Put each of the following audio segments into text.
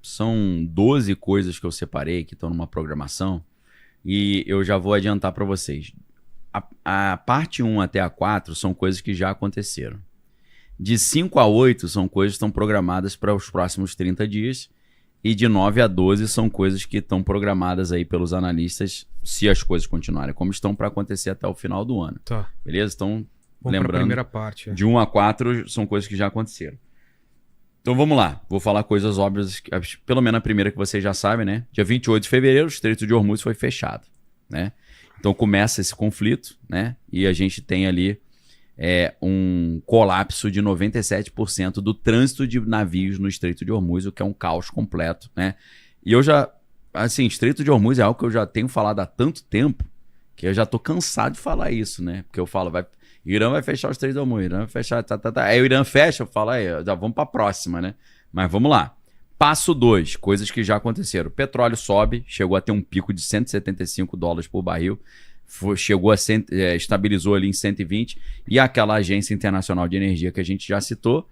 são 12 coisas que eu separei que estão numa programação e eu já vou adiantar para vocês. A parte 1 até a 4 são coisas que já aconteceram. De 5 a 8 são coisas que estão programadas para os próximos 30 dias. E de 9 a 12 são coisas que estão programadas aí pelos analistas, se as coisas continuarem como estão, para acontecer até o final do ano. Tá. Beleza? Então, Vamos lembrando, pra primeira parte. de 1 a 4 são coisas que já aconteceram. Então vamos lá, vou falar coisas óbvias, pelo menos a primeira que vocês já sabem, né? Dia 28 de fevereiro, o Estreito de Hormuz foi fechado, né? Então começa esse conflito, né? E a gente tem ali um colapso de 97% do trânsito de navios no Estreito de Hormuz, o que é um caos completo, né? E eu já, assim, Estreito de Hormuz é algo que eu já tenho falado há tanto tempo que eu já tô cansado de falar isso, né? Porque eu falo, Irã vai fechar o Estreito de Hormuz, Irã vai fechar, Aí o Irã fecha, eu falo, já vamos para a próxima, né? Mas vamos lá. Passo 2, coisas que já aconteceram. O petróleo sobe, chegou a ter um pico de $175 por barril, chegou estabilizou ali em 120, e aquela Agência Internacional de Energia que a gente já citou,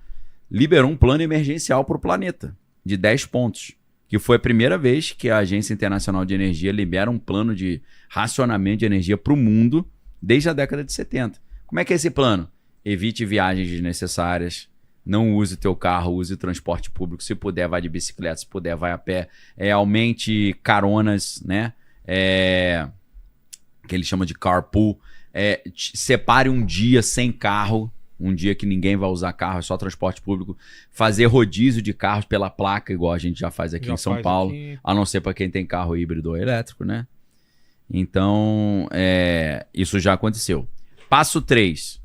liberou um plano emergencial para o planeta, de 10 pontos, que foi a primeira vez que a Agência Internacional de Energia libera um plano de racionamento de energia para o mundo desde a década de 70. Como é que é esse plano? Evite viagens desnecessárias, não use teu carro, use transporte público, se puder vai de bicicleta, se puder vai a pé, aumente caronas, né? Que eles chamam de carpool, separe um dia sem carro, um dia que ninguém vai usar carro, é só transporte público, fazer rodízio de carros pela placa, igual a gente já faz aqui em São Paulo, a não ser para quem tem carro híbrido ou elétrico, né? Então, isso já aconteceu. Passo 3.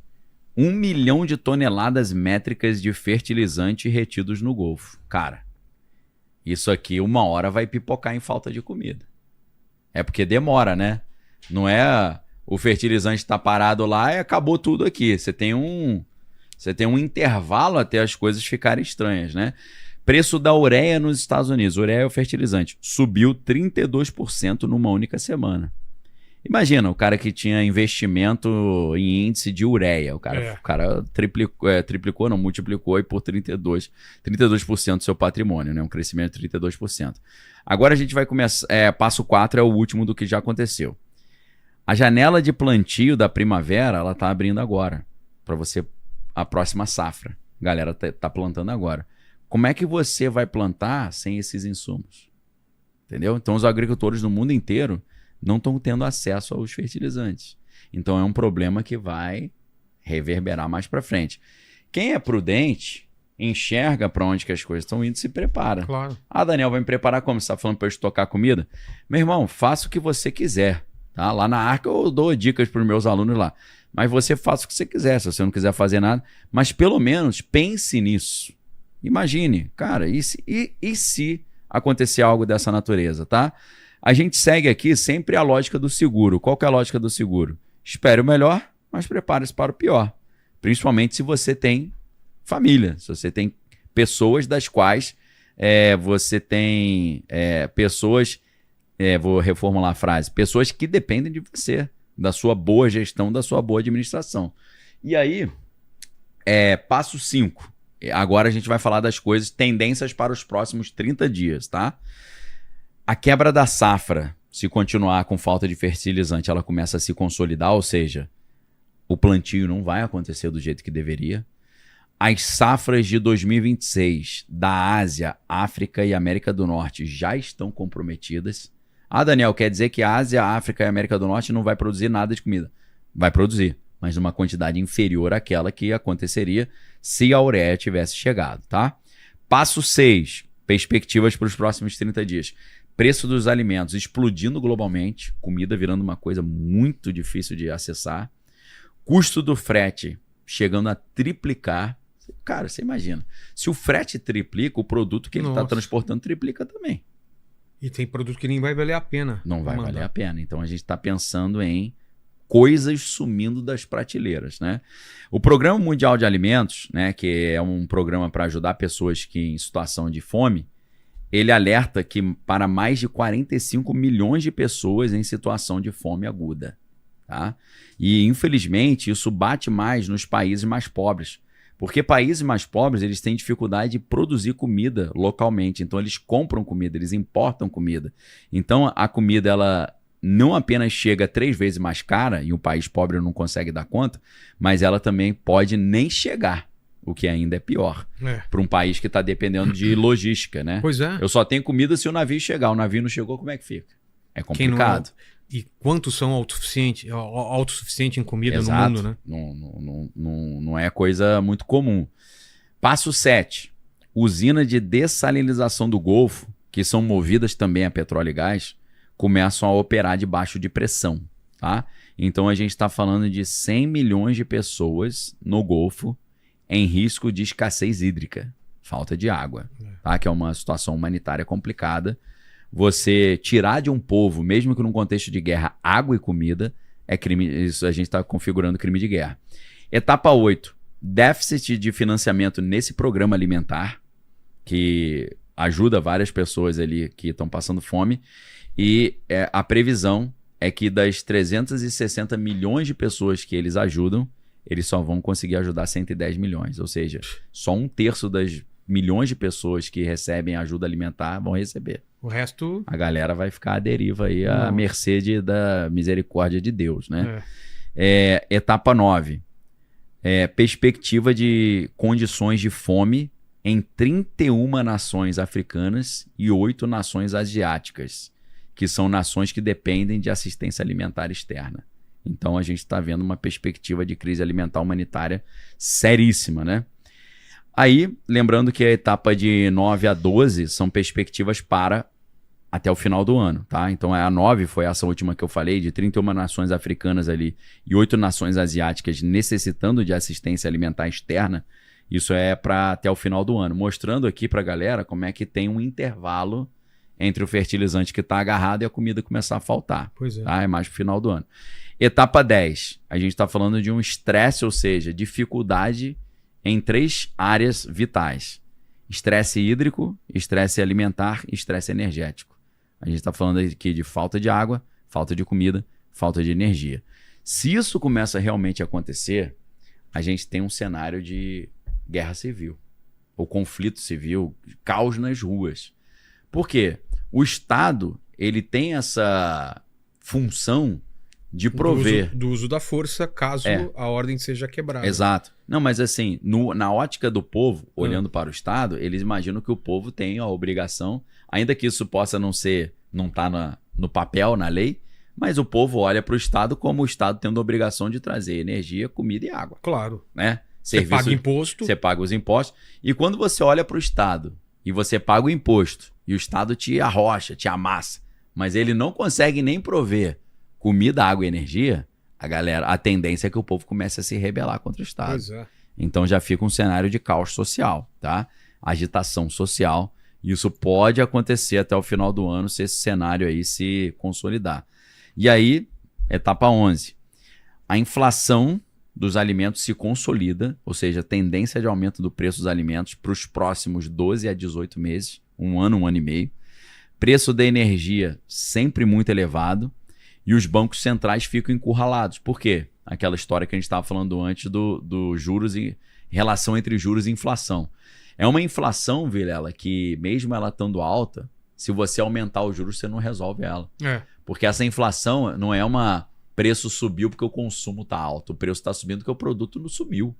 1 milhão de toneladas métricas de fertilizante retidos no Golfo. Cara, isso aqui uma hora vai pipocar em falta de comida. É porque demora, né? Não é o fertilizante tá parado lá e acabou tudo aqui. Você tem um intervalo até as coisas ficarem estranhas, né? Preço da ureia nos Estados Unidos, ureia é o fertilizante, subiu 32% numa única semana. Imagina, o cara que tinha investimento em índice de ureia, o cara triplicou, não, multiplicou e por 32% do seu patrimônio, né? Um crescimento de 32%. Agora a gente vai começar, passo 4 é o último do que já aconteceu. A janela de plantio da primavera, ela tá abrindo agora, para você, a próxima safra. A galera tá plantando agora. Como é que você vai plantar sem esses insumos? Entendeu? Então os agricultores do mundo inteiro não estão tendo acesso aos fertilizantes. Então é um problema que vai reverberar mais para frente. Quem é prudente, enxerga para onde que as coisas estão indo e se prepara. Claro. Daniel, vai me preparar como? Você está falando para eu estocar comida? Meu irmão, faça o que você quiser. Tá? Lá na Arca eu dou dicas para os meus alunos lá. Mas você faça o que você quiser, se você não quiser fazer nada. Mas pelo menos pense nisso. Imagine, cara, e se acontecer algo dessa natureza, tá? A gente segue aqui sempre a lógica do seguro. Qual que é a lógica do seguro? Espere o melhor, mas prepare-se para o pior. Principalmente se você tem família, se você tem pessoas das quais você tem pessoas, vou reformular a frase, pessoas que dependem de você, da sua boa gestão, da sua boa administração. E aí, passo 5. Agora a gente vai falar das coisas, tendências para os próximos 30 dias, tá? A quebra da safra, se continuar com falta de fertilizante, ela começa a se consolidar, ou seja, o plantio não vai acontecer do jeito que deveria. As safras de 2026 da Ásia, África e América do Norte já estão comprometidas. Daniel, quer dizer que a Ásia, África e América do Norte não vai produzir nada de comida? Vai produzir, mas numa quantidade inferior àquela que aconteceria se a ureia tivesse chegado, tá? Passo 6, perspectivas para os próximos 30 dias. Preço dos alimentos explodindo globalmente, comida virando uma coisa muito difícil de acessar. Custo do frete chegando a triplicar. Cara, você imagina. Se o frete triplica, o produto que ele está transportando triplica também. E tem produto que nem vai valer a pena. Não vai valer a pena. Então a gente está pensando em coisas sumindo das prateleiras, né? O Programa Mundial de Alimentos, né, que é um programa para ajudar pessoas que em situação de fome, ele alerta que para mais de 45 milhões de pessoas em situação de fome aguda. Tá? E, infelizmente, isso bate mais nos países mais pobres, Porque países mais pobres, eles têm dificuldade de produzir comida localmente. Então, eles compram comida, eles importam comida. Então, a comida, ela não apenas chega 3 vezes mais cara, e um país pobre não consegue dar conta, mas ela também pode nem chegar, o que ainda é pior. Para um país que está dependendo de logística, né? Pois é. Eu só tenho comida se o navio chegar. O navio não chegou, como é que fica? É complicado. E quantos são autossuficientes em comida Exato. no mundo, né? Não é coisa muito comum. Passo 7. Usina de dessalinização do Golfo, que são movidas também a petróleo e gás, começam a operar debaixo de pressão. Tá? Então a gente está falando de 100 milhões de pessoas no Golfo em risco de escassez hídrica, falta de água, tá? Que é uma situação humanitária complicada. Você tirar de um povo, mesmo que num contexto de guerra, água e comida, é crime. Isso a gente está configurando crime de guerra. Etapa 8. Déficit de financiamento nesse programa alimentar, que ajuda várias pessoas ali que estão passando fome. E a previsão é que das 360 milhões de pessoas que eles ajudam, eles só vão conseguir ajudar 110 milhões. Ou seja, só 1/3 das milhões de pessoas que recebem ajuda alimentar vão receber. O resto... A galera vai ficar à deriva aí, à mercê da misericórdia de Deus, né? Etapa 9. Perspectiva de condições de fome em 31 nações africanas e 8 nações asiáticas, que são nações que dependem de assistência alimentar externa. Então a gente está vendo uma perspectiva de crise alimentar humanitária seríssima, né? Aí, lembrando que a etapa de 9 a 12 são perspectivas para até o final do ano, tá? Então a 9 foi essa última que eu falei, de 31 nações africanas ali e 8 nações asiáticas necessitando de assistência alimentar externa. Isso é para até o final do ano, mostrando aqui para a galera como é que tem um intervalo entre o fertilizante que está agarrado e a comida começar a faltar. Pois é. Tá? É mais pro final do ano. Etapa 10. A gente está falando de um estresse, ou seja, dificuldade em 3 áreas vitais. Estresse hídrico, estresse alimentar e estresse energético. A gente está falando aqui de falta de água, falta de comida, falta de energia. Se isso começa realmente a acontecer, a gente tem um cenário de guerra civil, ou conflito civil, caos nas ruas. Por quê? O Estado, ele tem essa função de prover. Do uso da força, caso a ordem seja quebrada. Exato. Não, mas assim, na ótica do povo, olhando para o Estado, eles imaginam que o povo tem a obrigação, ainda que isso possa não estar no papel, na lei, mas o povo olha para o Estado como o Estado tendo a obrigação de trazer energia, comida e água. Claro. Né? Você paga imposto. Você paga os impostos. E quando você olha para o Estado e você paga o imposto e o Estado te arrocha, te amassa, mas ele não consegue nem prover comida, água e energia, a tendência é que o povo comece a se rebelar contra o Estado. Pois é. Então já fica um cenário de caos social, tá? Agitação social. Isso pode acontecer até o final do ano se esse cenário aí se consolidar. E aí, etapa 11. A inflação dos alimentos se consolida, ou seja, a tendência de aumento do preço dos alimentos para os próximos 12 a 18 meses, um ano e meio. Preço da energia sempre muito elevado e os bancos centrais ficam encurralados. Por quê? Aquela história que a gente estava falando antes do juros e relação entre juros e inflação. É uma inflação, Vilela, que mesmo ela estando alta, se você aumentar os juros, você não resolve ela. Porque essa inflação não é preço subiu porque o consumo está alto. O preço está subindo porque o produto não subiu.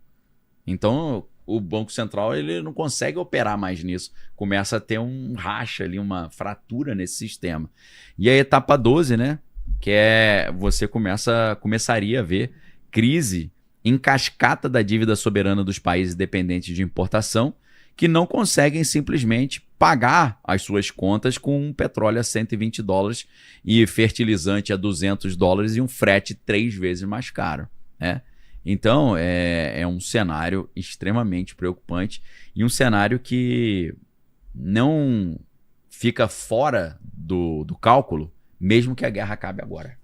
Então, o Banco Central ele não consegue operar mais nisso. Começa a ter um racha ali, uma fratura nesse sistema. E a etapa 12, né? Que você começaria a ver crise em cascata da dívida soberana dos países dependentes de importação, que não conseguem simplesmente pagar as suas contas com um petróleo a $120 e fertilizante a $200 e um frete 3 vezes mais caro, né? Então, é um cenário extremamente preocupante e um cenário que não fica fora do cálculo, mesmo que a guerra acabe agora.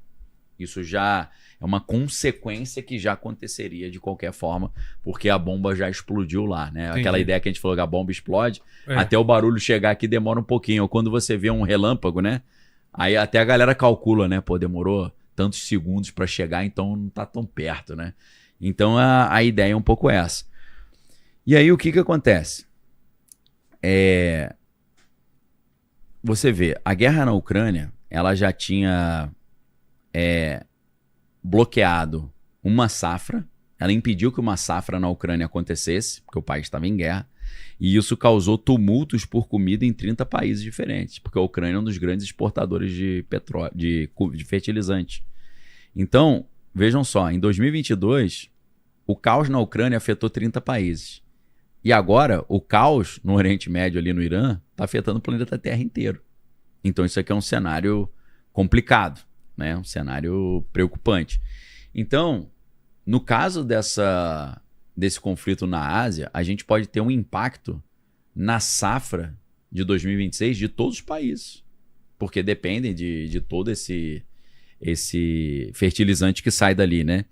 Isso já é uma consequência que já aconteceria de qualquer forma, porque a bomba já explodiu lá, né? Entendi. Aquela ideia que a gente falou que a bomba explode, até o barulho chegar aqui demora um pouquinho. Ou quando você vê um relâmpago, né? Aí até a galera calcula, né? Pô, demorou tantos segundos para chegar, então não tá tão perto, né? Então a ideia é um pouco essa. E aí o que acontece? Você vê, a guerra na Ucrânia, ela já tinha bloqueado uma safra, ela impediu que uma safra na Ucrânia acontecesse, porque o país estava em guerra, e isso causou tumultos por comida em 30 países diferentes, porque a Ucrânia é um dos grandes exportadores de petróleo, de fertilizante. Então, vejam só, em 2022, o caos na Ucrânia afetou 30 países. E agora, o caos no Oriente Médio, ali no Irã, está afetando o planeta Terra inteiro. Então, isso aqui é um cenário complicado, né? Um cenário preocupante. Então, no caso desse conflito na Ásia, a gente pode ter um impacto na safra de 2026 de todos os países, porque dependem de todo esse fertilizante que sai dali, né?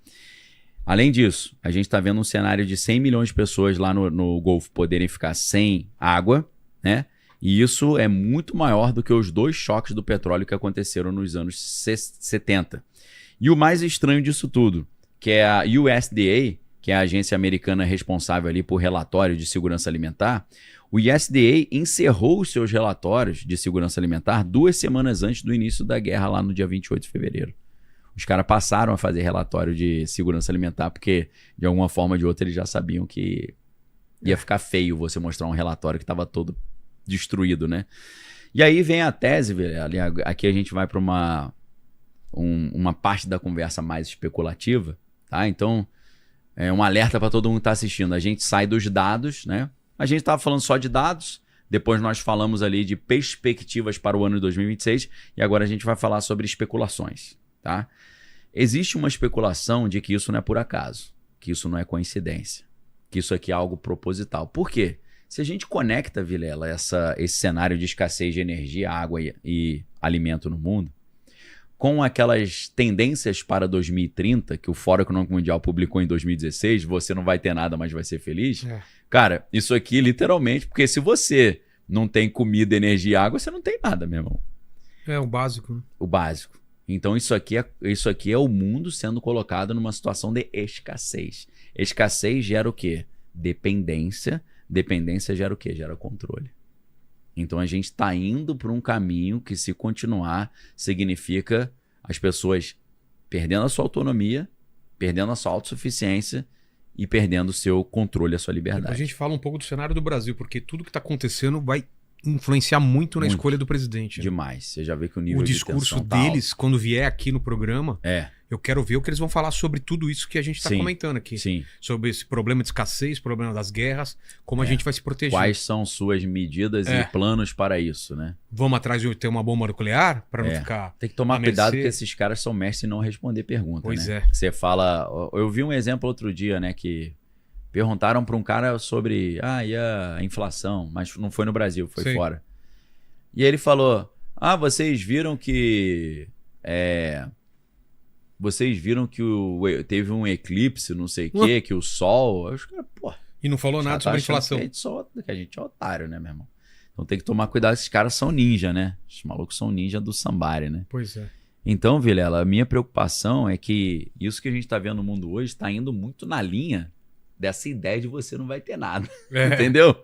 Além disso, a gente está vendo um cenário de 100 milhões de pessoas lá no Golfo poderem ficar sem água, né? E isso é muito maior do que os 2 choques do petróleo que aconteceram nos anos 70. E o mais estranho disso tudo, que é a USDA, que é a agência americana responsável ali por relatório de segurança alimentar, o USDA encerrou os seus relatórios de segurança alimentar 2 semanas antes do início da guerra, lá no dia 28 de fevereiro. Os caras passaram a fazer relatório de segurança alimentar porque, de alguma forma ou de outra, eles já sabiam que ia ficar feio você mostrar um relatório que estava todo destruído, né? E aí vem a tese, velho. Aqui a gente vai para uma parte da conversa mais especulativa, tá? Então, um alerta para todo mundo que está assistindo. A gente sai dos dados, né? A gente estava falando só de dados, depois nós falamos ali de perspectivas para o ano de 2026 e agora a gente vai falar sobre especulações, tá? Existe uma especulação de que isso não é por acaso, que isso não é coincidência, que isso aqui é algo proposital. Por quê? Se a gente conecta, Vilela, esse cenário de escassez de energia, água e alimento no mundo, com aquelas tendências para 2030, que o Fórum Econômico Mundial publicou em 2016, você não vai ter nada, mas vai ser feliz. Cara, isso aqui literalmente, porque se você não tem comida, energia e água, você não tem nada, meu irmão. É o básico, né? O básico. Então isso aqui é o mundo sendo colocado numa situação de escassez. Escassez gera o quê? Dependência. Dependência gera o quê? Gera controle. Então a gente está indo por um caminho que, se continuar, significa as pessoas perdendo a sua autonomia, perdendo a sua autossuficiência e perdendo o seu controle, a sua liberdade. A gente fala um pouco do cenário do Brasil, porque tudo que está acontecendo vai influenciar muito na escolha do presidente. Demais. Você já vê que o nível o de discurso tensão deles, quando vier aqui no programa, é. Eu quero ver o que eles vão falar sobre tudo isso que a gente está comentando aqui. Sim. Sobre esse problema de escassez, problema das guerras, como a gente vai se proteger. Quais são suas medidas e planos para isso, né? Vamos atrás de ter uma bomba nuclear para não ficar... Tem que tomar cuidado porque esses caras são mestres em não responder pergunta, pois né? é. Você fala... Eu vi um exemplo outro dia, né? Que perguntaram para um cara sobre e a inflação, mas não foi no Brasil, foi fora. E ele falou, vocês viram que... Vocês viram que teve um eclipse, não sei o quê, que o Sol... Os caras, e não falou nada sobre a inflação. Que a gente é otário, né, meu irmão? Então tem que tomar cuidado, esses caras são ninja, né? Os malucos são ninja do Sambari, né? Pois é. Então, Vilela, a minha preocupação é que isso que a gente está vendo no mundo hoje está indo muito na linha dessa ideia de você não vai ter nada. Entendeu?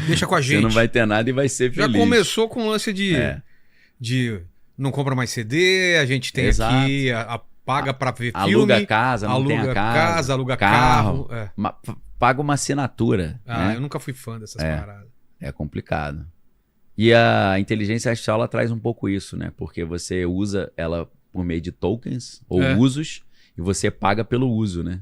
Deixa com a gente. Você não vai ter nada e vai ser feliz. Já começou com o lance de não compra mais CD, a gente tem aqui... Paga pra ver filme. Aluga casa, não tem a casa. Aluga carro. Paga uma assinatura. Né? Eu nunca fui fã dessas paradas. É complicado. E a inteligência artificial, ela traz um pouco isso, né? Porque você usa ela por meio de tokens ou usos e você paga pelo uso, né?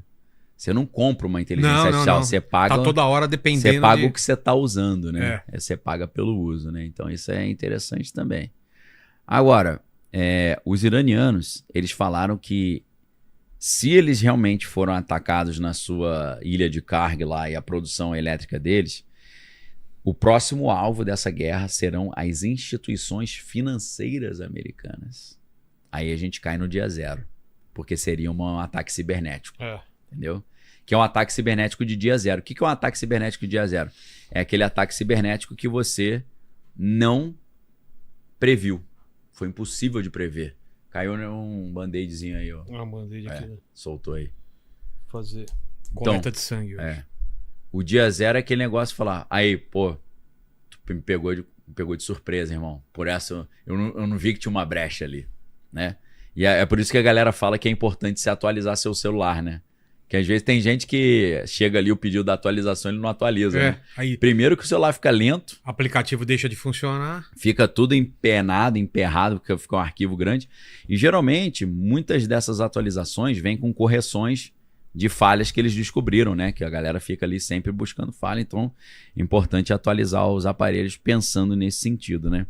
Você não compra uma inteligência artificial, você paga... Tá toda hora dependendo Você paga o que você tá usando, né? Você paga pelo uso, né? Então isso é interessante também. Agora... os iranianos, eles falaram que se eles realmente foram atacados na sua ilha de Karg lá e a produção elétrica deles, o próximo alvo dessa guerra serão as instituições financeiras americanas. Aí a gente cai no dia zero, porque seria um ataque cibernético, entendeu? Que é um ataque cibernético de dia zero. O que é um ataque cibernético de dia zero? É aquele ataque cibernético que você não previu. Foi impossível de prever. Caiu um band-aidzinho aí, ó. Uma band-aid aqui. Soltou aí. Fazer coleta de sangue hoje. O dia zero é aquele negócio de falar, aí, pô, tu me pegou de surpresa, irmão. Por essa, eu não vi que tinha uma brecha ali, né? E é por isso que a galera fala que é importante se atualizar seu celular, né? Que às vezes tem gente que chega ali o pedido da atualização e ele não atualiza, né? Aí, primeiro que o celular fica lento. O aplicativo deixa de funcionar. Fica tudo emperrado, porque fica um arquivo grande. E geralmente, muitas dessas atualizações vêm com correções de falhas que eles descobriram, né? Que a galera fica ali sempre buscando falha. Então, é importante atualizar os aparelhos pensando nesse sentido, né?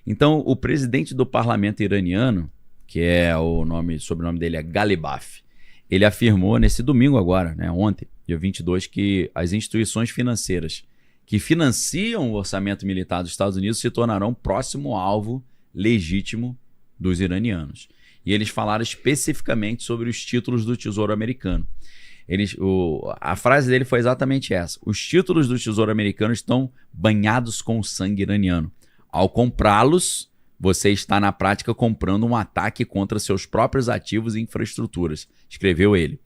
Então, o presidente do parlamento iraniano, que é o sobrenome dele é Ghalibaf, ele afirmou nesse domingo agora, né, ontem, dia 22, que as instituições financeiras que financiam o orçamento militar dos Estados Unidos se tornarão próximo alvo legítimo dos iranianos. E eles falaram especificamente sobre os títulos do Tesouro Americano. A frase dele foi exatamente essa. Os títulos do Tesouro Americano estão banhados com sangue iraniano. Ao comprá-los, você está na prática comprando um ataque contra seus próprios ativos e infraestruturas, escreveu ele.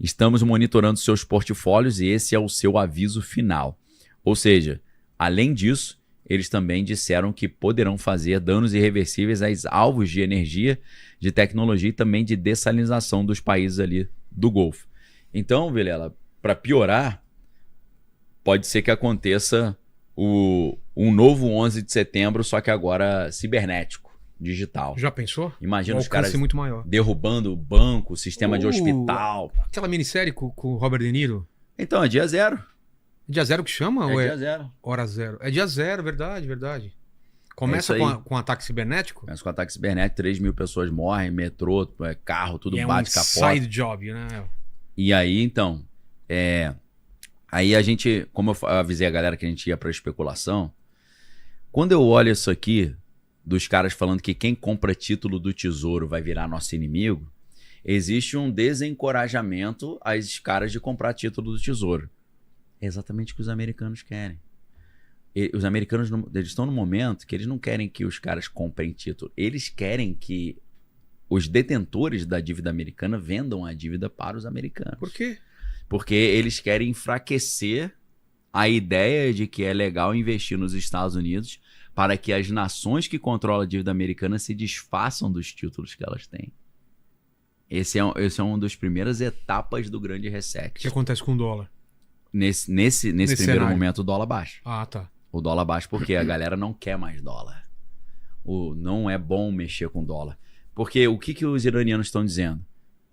Estamos monitorando seus portfólios e esse é o seu aviso final. Ou seja, além disso, eles também disseram que poderão fazer danos irreversíveis aos alvos de energia, de tecnologia e também de dessalinização dos países ali do Golfo. Então, Vilela, para piorar, pode ser que aconteça um novo 11 de setembro, só que agora cibernético, digital. Já pensou? Imagina os caras muito maior. derrubando o banco, sistema de hospital. Aquela minissérie com o Robert De Niro? Então, é dia zero. Dia zero que chama? É dia zero. Hora zero. É dia zero, verdade. Começa com ataque cibernético? Começa com ataque cibernético, 3 mil pessoas morrem, metrô, carro, tudo bate, capota. É um side job, né? E aí, então, aí a gente, como eu avisei a galera que a gente ia para especulação, quando eu olho isso aqui, dos caras falando que quem compra título do Tesouro vai virar nosso inimigo, existe um desencorajamento às caras de comprar título do Tesouro. É exatamente o que os americanos querem. Os americanos eles estão no momento que eles não querem que os caras comprem título. Eles querem que os detentores da dívida americana vendam a dívida para os americanos. Por quê? Porque eles querem enfraquecer a ideia de que é legal investir nos Estados Unidos para que as nações que controlam a dívida americana se desfaçam dos títulos que elas têm. Esse é uma das primeiras etapas do grande reset. O que acontece com o dólar? Nesse primeiro cenário. momento, o dólar baixa. Ah, tá. O dólar baixa porque a galera não quer mais dólar. Não é bom mexer com dólar. Porque o que os iranianos estão dizendo?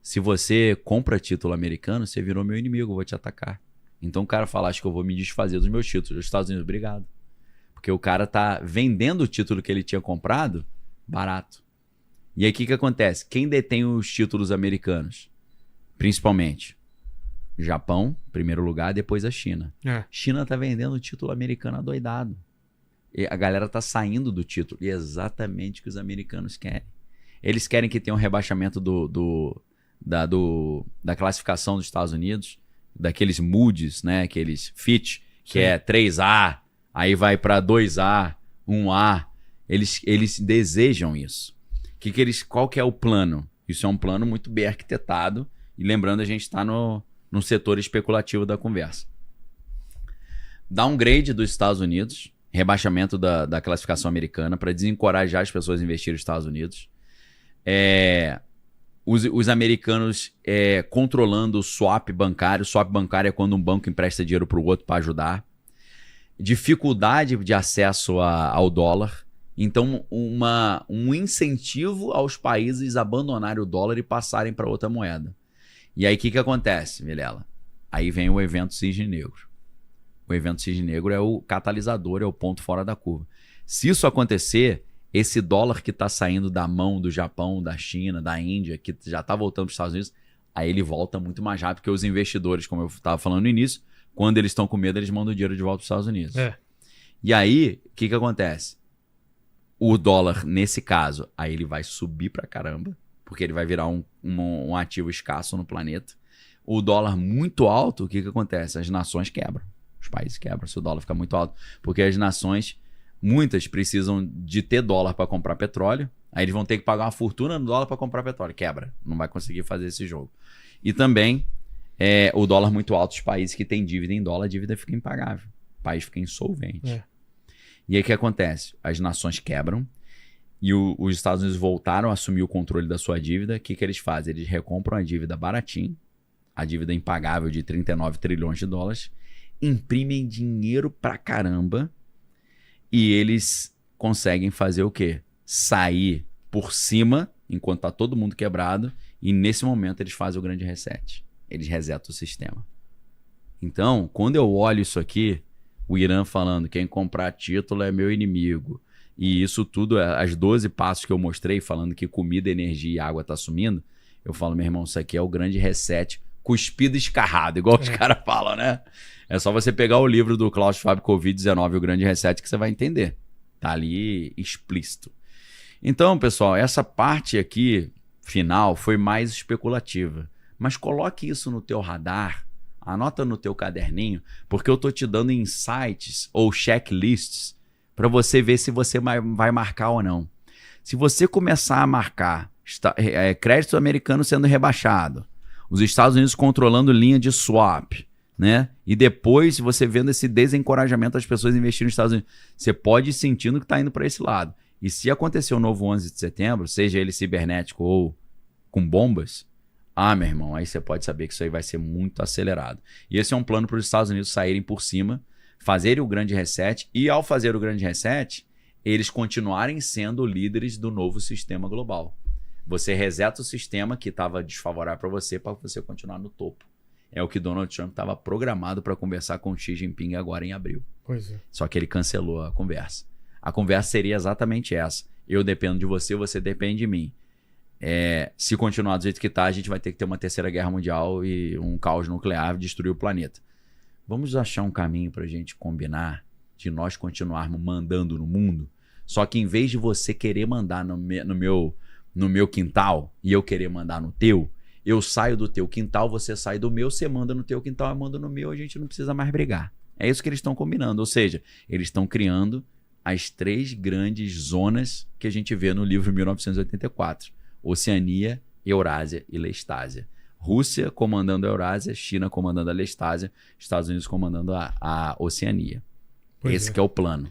Se você compra título americano, você virou meu inimigo, eu vou te atacar. Então o cara fala, acho que eu vou me desfazer dos meus títulos. Os Estados Unidos, obrigado. Porque o cara tá vendendo o título que ele tinha comprado barato. E aí o que acontece? Quem detém os títulos americanos? Principalmente Japão, primeiro lugar, depois a China. China tá vendendo o título americano adoidado. E a galera tá saindo do título. E é exatamente o que os americanos querem. Eles querem que tenha um rebaixamento da classificação dos Estados Unidos, daqueles Moody's, né? Aqueles Fitch, que é 3A, aí vai para 2A, 1A. Eles desejam isso. Qual que é o plano? Isso é um plano muito bem arquitetado. E lembrando, a gente está no setor especulativo da conversa. Downgrade dos Estados Unidos, rebaixamento da classificação americana para desencorajar as pessoas a investirem nos Estados Unidos. Os americanos controlando o swap bancário. O swap bancário é quando um banco empresta dinheiro para o outro para ajudar. Dificuldade de acesso ao dólar. Então, um incentivo aos países abandonarem o dólar e passarem para outra moeda. E aí, o que acontece, Vilela? Aí vem o evento Cisne Negro. O evento Cisne Negro é o catalisador, é o ponto fora da curva. Se isso acontecer, esse dólar que está saindo da mão do Japão, da China, da Índia, que já está voltando para os Estados Unidos, aí ele volta muito mais rápido, porque os investidores, como eu estava falando no início, quando eles estão com medo, eles mandam o dinheiro de volta para os Estados Unidos. E aí, o que acontece? O dólar, nesse caso, aí ele vai subir pra caramba, porque ele vai virar um ativo escasso no planeta. O dólar muito alto, o que acontece? As nações quebram. Os países quebram se o dólar fica muito alto. Porque as nações, muitas precisam de ter dólar para comprar petróleo. Aí eles vão ter que pagar uma fortuna no dólar para comprar petróleo. Quebra. Não vai conseguir fazer esse jogo. E também O dólar muito alto, os países que têm dívida em dólar, a dívida fica impagável. O país fica insolvente. E aí o que acontece? As nações quebram e os Estados Unidos voltaram a assumir o controle da sua dívida. O que eles fazem? Eles recompram a dívida baratinho, a dívida impagável de 39 trilhões de dólares, imprimem dinheiro pra caramba e eles conseguem fazer o quê? Sair por cima, enquanto tá todo mundo quebrado, e nesse momento eles fazem o grande reset. Eles resetam o sistema. Então, quando eu olho isso aqui, o Irã falando quem comprar título é meu inimigo, e isso tudo, as 12 passos que eu mostrei, falando que comida, energia e água tá sumindo, eu falo, meu irmão, isso aqui é o grande reset, cuspido escarrado, igual os caras falam, né? É só você pegar o livro do Klaus Schwab, Covid-19, o grande reset, que você vai entender. Tá ali explícito. Então, pessoal, essa parte aqui, final, foi mais especulativa. Mas coloque isso no teu radar, anota no teu caderninho, porque eu tô te dando insights ou checklists para você ver se você vai marcar ou não. Se você começar a marcar crédito americano sendo rebaixado, os Estados Unidos controlando linha de swap, né? E depois você vendo esse desencorajamento das pessoas investirem nos Estados Unidos, você pode ir sentindo que está indo para esse lado. E se acontecer o novo 11 de setembro, seja ele cibernético ou com bombas, meu irmão, aí você pode saber que isso aí vai ser muito acelerado. E esse é um plano para os Estados Unidos saírem por cima, fazerem o grande reset, e ao fazer o grande reset, eles continuarem sendo líderes do novo sistema global. Você reseta o sistema que estava desfavorável para você continuar no topo. É o que Donald Trump estava programado para conversar com Xi Jinping agora em abril. Pois é. Só que ele cancelou a conversa. A conversa seria exatamente essa. Eu dependo de você, você depende de mim. Se continuar do jeito que está, a gente vai ter que ter uma terceira guerra mundial e um caos nuclear destruir o planeta. Vamos achar um caminho para a gente combinar de nós continuarmos mandando no mundo? Só que em vez de você querer mandar no meu quintal e eu querer mandar no teu, eu saio do teu quintal, você sai do meu, você manda no teu quintal, eu mando no meu, a gente não precisa mais brigar. É isso que eles estão combinando, ou seja, eles estão criando as 3 grandes zonas que a gente vê no livro 1984. Oceania, Eurásia e Lestásia. Rússia comandando a Eurásia, China comandando a Lestásia, Estados Unidos comandando a Oceania. Esse que é o plano.